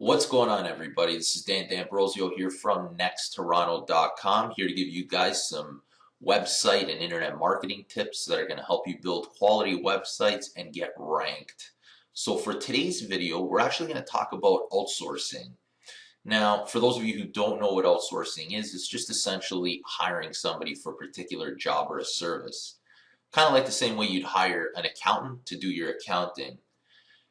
What's going on, everybody? This is Dan D'Ambrosio here from NexToronto.com, here to give you guys some website and internet marketing tips that are going to help you build quality websites and get ranked. So for today's video, we're actually going to talk about outsourcing. Now, for those of you who don't know what outsourcing is, it's just essentially hiring somebody for a particular job or a service. Kind of like the same way you'd hire an accountant to do your accounting.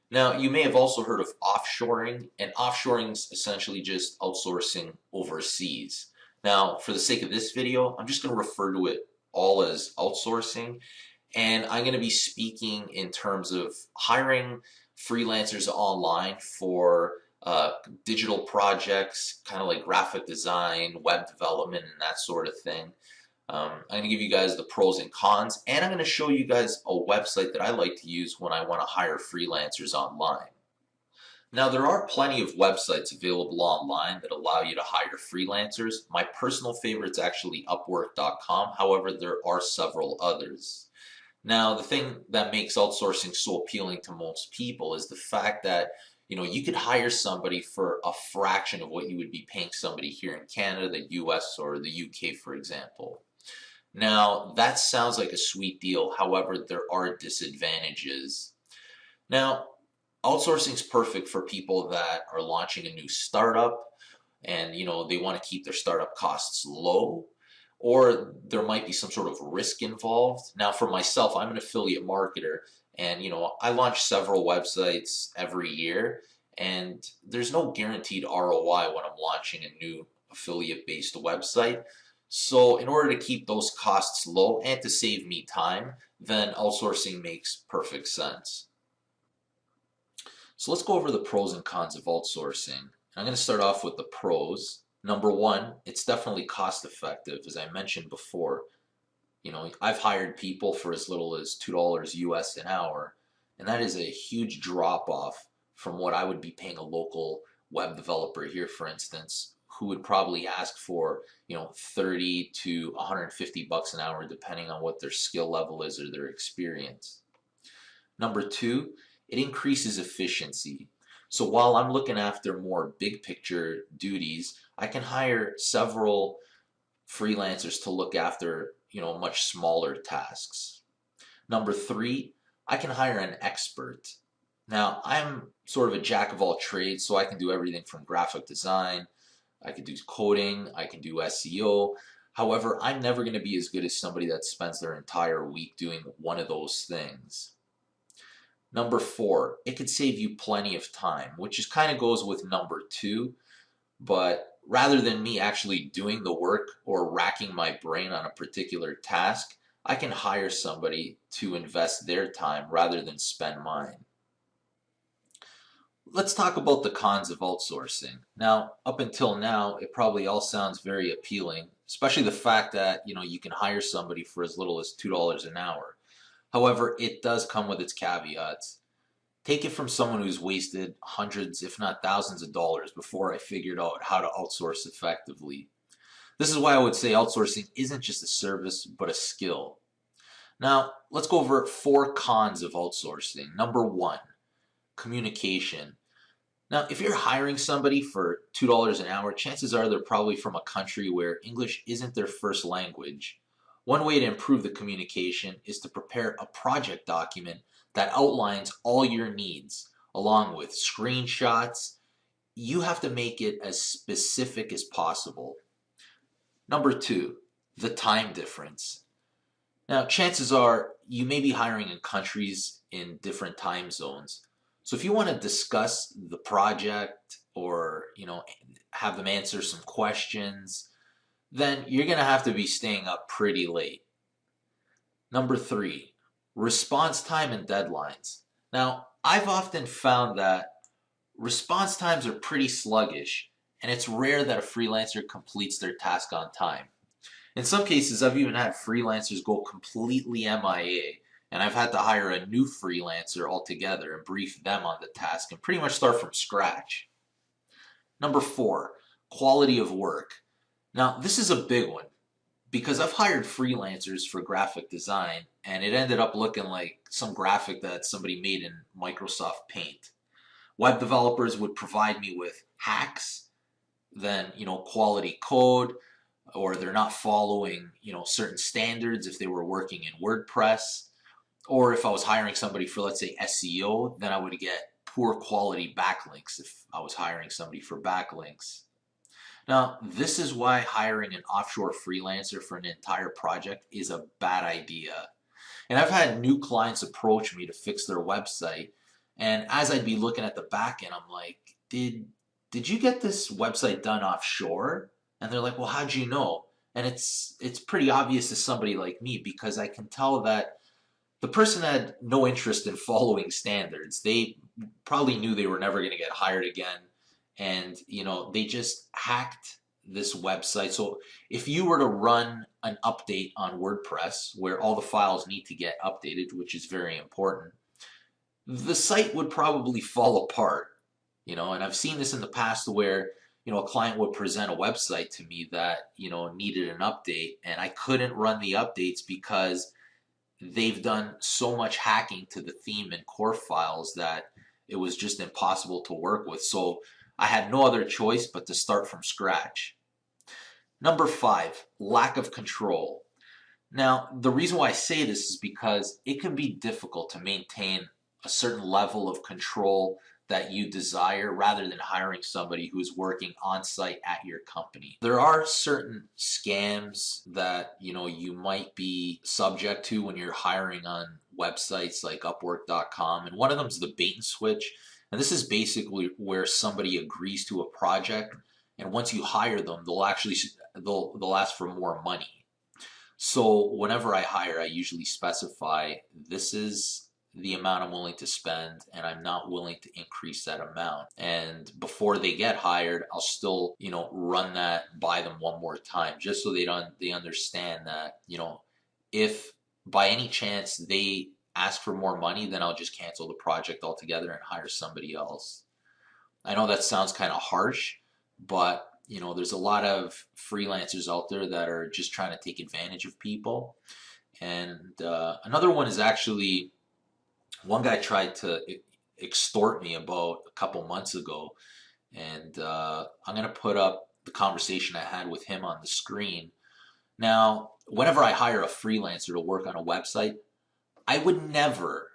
Now, you may have also heard of offshoring, and offshoring is essentially just outsourcing overseas. Now, for the sake of this video, I'm just going to refer to it all as outsourcing, and I'm going to be speaking in terms of hiring freelancers online for digital projects, kind of like graphic design, web development, and that sort of thing. I'm going to give you guys the pros and cons, and I'm going to show you guys a website that I like to use when I want to hire freelancers online. Now, there are plenty of websites available online that allow you to hire freelancers. My personal favorite is actually Upwork.com. However, there are several others. Now, the thing that makes outsourcing so appealing to most people is the fact that you could hire somebody for a fraction of what you would be paying somebody here in Canada, the US, or the UK, for example. Now, that sounds like a sweet deal. However, there are disadvantages. Now, outsourcing is perfect for people that are launching a new startup and they want to keep their startup costs low, or there might be some sort of risk involved. Now, for myself, I'm an affiliate marketer, and I launch several websites every year, and there's no guaranteed ROI when I'm launching a new affiliate-based website. So in order to keep those costs low and to save me time, then outsourcing makes perfect sense. So let's go over the pros and cons of outsourcing. I'm going to start off with the pros. Number one, it's definitely cost effective. As I mentioned before, I've hired people for as little as $2 US an hour, and that is a huge drop off from what I would be paying a local web developer here, for instance, who would probably ask for 30 to 150 bucks an hour, depending on what their skill level is or their experience. Number two, it increases efficiency. So while I'm looking after more big picture duties, I can hire several freelancers to look after much smaller tasks. Number three, I can hire an expert. Now, I'm sort of a jack of all trades, so I can do everything from graphic design, I can do coding, I can do SEO. However, I'm never going to be as good as somebody that spends their entire week doing one of those things. Number four, it could save you plenty of time, which kind of goes with number two, but rather than me actually doing the work or racking my brain on a particular task, I can hire somebody to invest their time rather than spend mine. Let's talk about the cons of outsourcing. Now, up until now, it probably all sounds very appealing, especially the fact that you can hire somebody for as little as $2 an hour. However, it does come with its caveats. Take it from someone who's wasted hundreds, if not thousands of dollars before I figured out how to outsource effectively. This is why I would say outsourcing isn't just a service, but a skill. Now, let's go over 4 cons of outsourcing. Number one, communication. Now, if you're hiring somebody for $2 an hour, chances are they're probably from a country where English isn't their first language. One way to improve the communication is to prepare a project document that outlines all your needs, along with screenshots. You have to make it as specific as possible. Number two, the time difference. Now, chances are you may be hiring in countries in different time zones. So if you want to discuss the project or have them answer some questions, then you're going to have to be staying up pretty late. Number three, response time and deadlines. Now, I've often found that response times are pretty sluggish, and it's rare that a freelancer completes their task on time. In some cases, I've even had freelancers go completely MIA, and I've had to hire a new freelancer altogether and brief them on the task and pretty much start from scratch. Number four, quality of work. Now, this is a big one because I've hired freelancers for graphic design and it ended up looking like some graphic that somebody made in Microsoft Paint. Web developers would provide me with hacks than, quality code, or they're not following, certain standards if they were working in WordPress. Or if I was hiring somebody for, let's say, SEO, then I would get poor quality backlinks if I was hiring somebody for backlinks. Now, this is why hiring an offshore freelancer for an entire project is a bad idea. And I've had new clients approach me to fix their website, and as I'd be looking at the back end, I'm like, did you get this website done offshore? And they're like, well, how'd you know? And it's pretty obvious to somebody like me, because I can tell that the person had no interest in following standards. They probably knew they were never going to get hired again, and they just hacked this website. So if you were to run an update on WordPress where all the files need to get updated, which is very important, the site would probably fall apart. And I've seen this in the past where a client would present a website to me that needed an update, and I couldn't run the updates because they've done so much hacking to the theme and core files that it was just impossible to work with. So I had no other choice but to start from scratch. Number 5, lack of control. Now, the reason why I say this is because it can be difficult to maintain a certain level of control that you desire rather than hiring somebody who is working on site at your company. There are certain scams that you might be subject to when you're hiring on websites like Upwork.com, and one of them is the bait and switch. And this is basically where somebody agrees to a project, and once you hire them, they'll ask for more money. So whenever I hire, I usually specify this is the amount I'm willing to spend, and I'm not willing to increase that amount. And before they get hired, I'll still, run that by them one more time, just so they understand that, if by any chance they ask for more money, then I'll just cancel the project altogether and hire somebody else. I know that sounds kind of harsh, but there's a lot of freelancers out there that are just trying to take advantage of people. And another one is actually, one guy tried to extort me about a couple months ago, and I'm going to put up the conversation I had with him on the screen. Now, whenever I hire a freelancer to work on a website, I would never,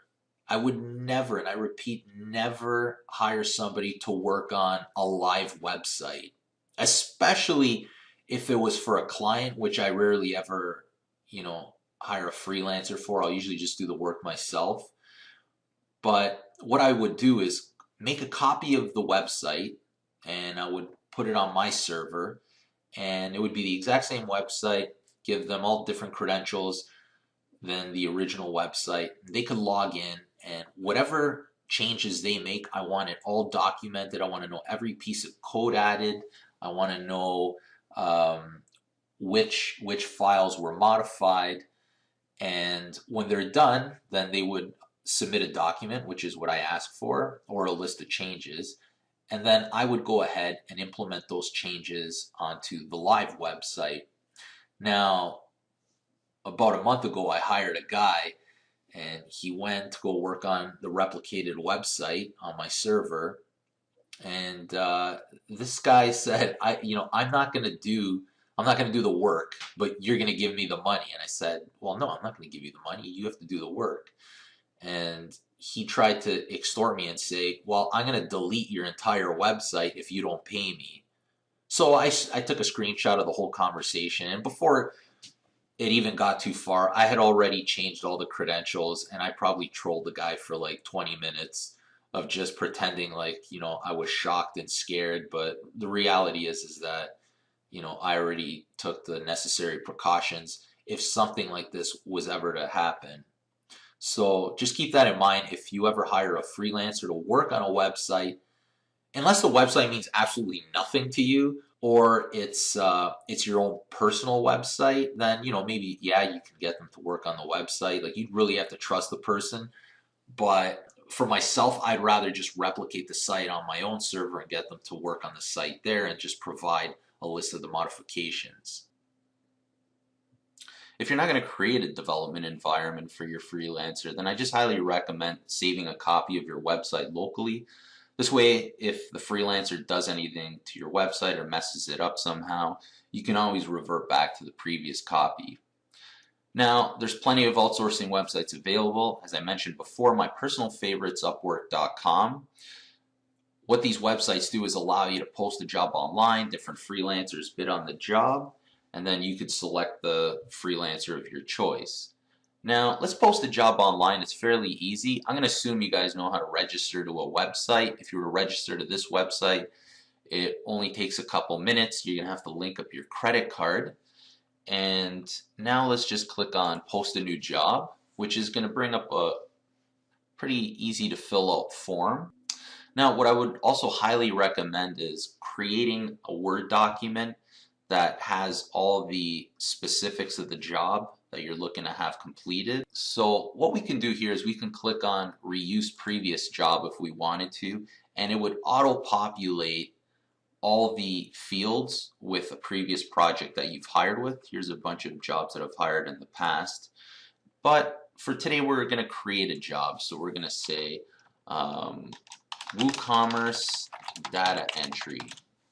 and I repeat, never hire somebody to work on a live website, especially if it was for a client, which I rarely ever, hire a freelancer for. I'll usually just do the work myself. But what I would do is make a copy of the website, and I would put it on my server, and it would be the exact same website, give them all different credentials than the original website. They could log in, and whatever changes they make, I want it all documented. I want to know every piece of code added. I want to know which files were modified. And when they're done, then they would submit a document, which is what I asked for, or a list of changes, and then I would go ahead and implement those changes onto the live website. Now, about a month ago, I hired a guy, and he went to go work on the replicated website on my server, and this guy said, I'm not going to do the work, but you're going to give me the money. And I said, well, no, I'm not going to give you the money. You have to do the work. And he tried to extort me and say, well, I'm going to delete your entire website if you don't pay me. So I took a screenshot of the whole conversation, and before it even got too far, I had already changed all the credentials, and I probably trolled the guy for like 20 minutes of just pretending like, I was shocked and scared. But the reality is that, I already took the necessary precautions if something like this was ever to happen. So just keep that in mind if you ever hire a freelancer to work on a website. Unless the website means absolutely nothing to you, or it's your own personal website, then maybe you can get them to work on the website. Like, you'd really have to trust the person. But for myself, I'd rather just replicate the site on my own server and get them to work on the site there, and just provide a list of the modifications. If you're not going to create a development environment for your freelancer, then I just highly recommend saving a copy of your website locally. This way, if the freelancer does anything to your website or messes it up somehow, you can always revert back to the previous copy. Now, there's plenty of outsourcing websites available. As I mentioned before, my personal favorite's Upwork.com. What these websites do is allow you to post a job online, different freelancers bid on the job, and then you could select the freelancer of your choice. Now, let's post a job online. It's fairly easy. I'm going to assume you guys know how to register to a website. If you were to register to this website, it only takes a couple minutes. You're going to have to link up your credit card. And now let's just click on post a new job, which is going to bring up a pretty easy to fill out form. Now, what I would also highly recommend is creating a Word document that has all the specifics of the job that you're looking to have completed. So what we can do here is we can click on reuse previous job if we wanted to, and it would auto-populate all the fields with a previous project that you've hired with. Here's a bunch of jobs that I've hired in the past. But for today, we're going to create a job. So we're going to say WooCommerce data entry.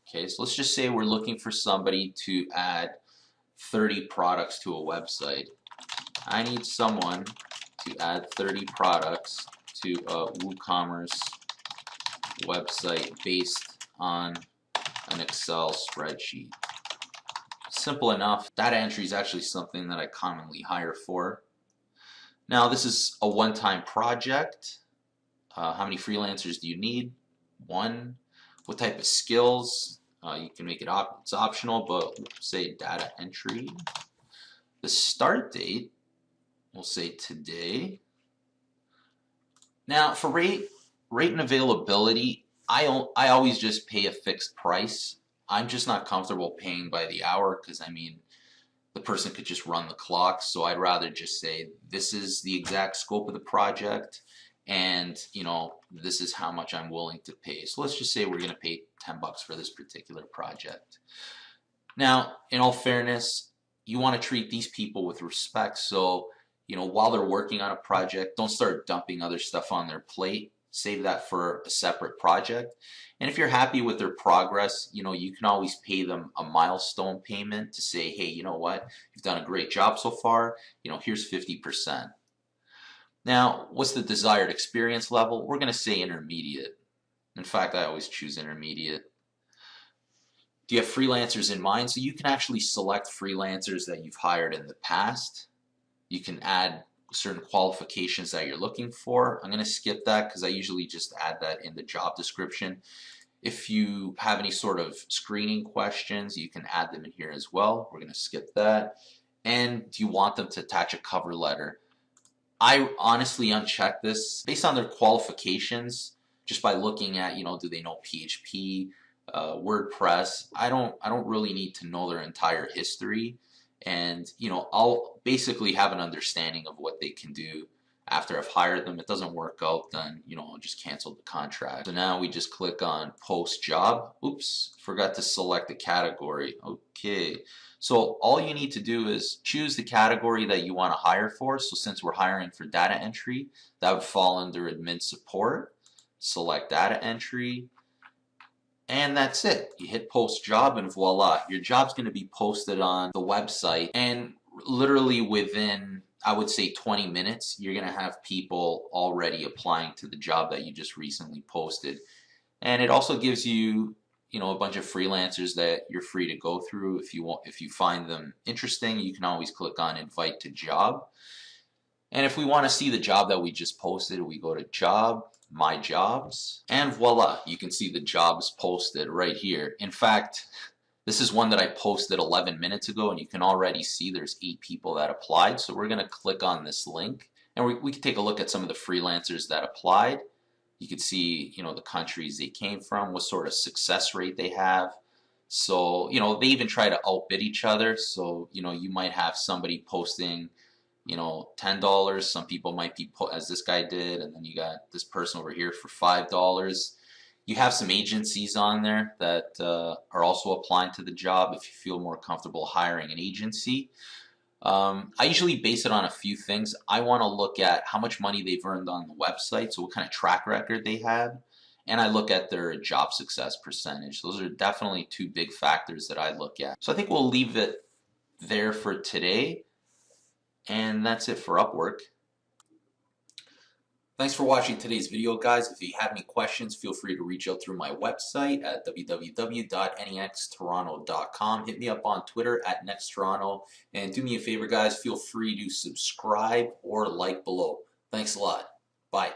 Okay, so let's just say we're looking for somebody to add 30 products to a website. I need someone to add 30 products to a WooCommerce website based on an Excel spreadsheet. Simple enough. Data entry is actually something that I commonly hire for. Now, this is a one-time project. How many freelancers do you need? One. What type of skills? You can make it it's optional, but we'll say data entry. The start date, we'll say today. Now, for rate and availability, I always just pay a fixed price. I'm just not comfortable paying by the hour because, I mean, the person could just run the clock. So I'd rather just say this is the exact scope of the project, and this is how much I'm willing to pay. So let's just say we're going to pay 10 bucks for this particular project. Now, in all fairness, you want to treat these people with respect. So while they're working on a project, don't start dumping other stuff on their plate. Save that for a separate project. And if you're happy with their progress, you can always pay them a milestone payment to say, hey, you know what, you've done a great job so far, here's 50%. Now, what's the desired experience level? We're going to say intermediate. In fact, I always choose intermediate. Do you have freelancers in mind? So you can actually select freelancers that you've hired in the past. You can add certain qualifications that you're looking for. I'm going to skip that because I usually just add that in the job description. If you have any sort of screening questions, you can add them in here as well. We're going to skip that. And do you want them to attach a cover letter? I honestly uncheck this based on their qualifications, just by looking at, do they know PHP, WordPress. I don't really need to know their entire history. And I'll basically have an understanding of what they can do after I've hired them. If it doesn't work out, then I'll just cancel the contract. So now we just click on post job. Oops, forgot to select the category. Okay, so all you need to do is choose the category that you want to hire for. So since we're hiring for data entry, that would fall under admin support. Select data entry. And that's it. You hit post job and voila, your job's going to be posted on the website, and literally within, I would say, 20 minutes, you're going to have people already applying to the job that you just recently posted. And it also gives you, a bunch of freelancers that you're free to go through. If you find them interesting, you can always click on invite to job. And if we want to see the job that we just posted, we go to job, my jobs, and voila, you can see the jobs posted right here. In fact, this is one that I posted 11 minutes ago, and you can already see there's 8 people that applied. So we're going to click on this link, and we can take a look at some of the freelancers that applied. You can see, the countries they came from, what sort of success rate they have. So, they even try to outbid each other. So, you might have somebody posting $10. Some people might be as this guy did, and then you got this person over here for $5. You have some agencies on there that are also applying to the job if you feel more comfortable hiring an agency. I usually base it on a few things. I want to look at how much money they've earned on the website, so what kind of track record they have, and I look at their job success percentage. Those are definitely two big factors that I look at. So I think we'll leave it there for today, and that's it for Upwork. Thanks for watching today's video, guys. If you have any questions, feel free to reach out through my website at www.nextoronto.com. Hit me up on Twitter at NexToronto. And do me a favor, guys, feel free to subscribe or like below. Thanks a lot. Bye.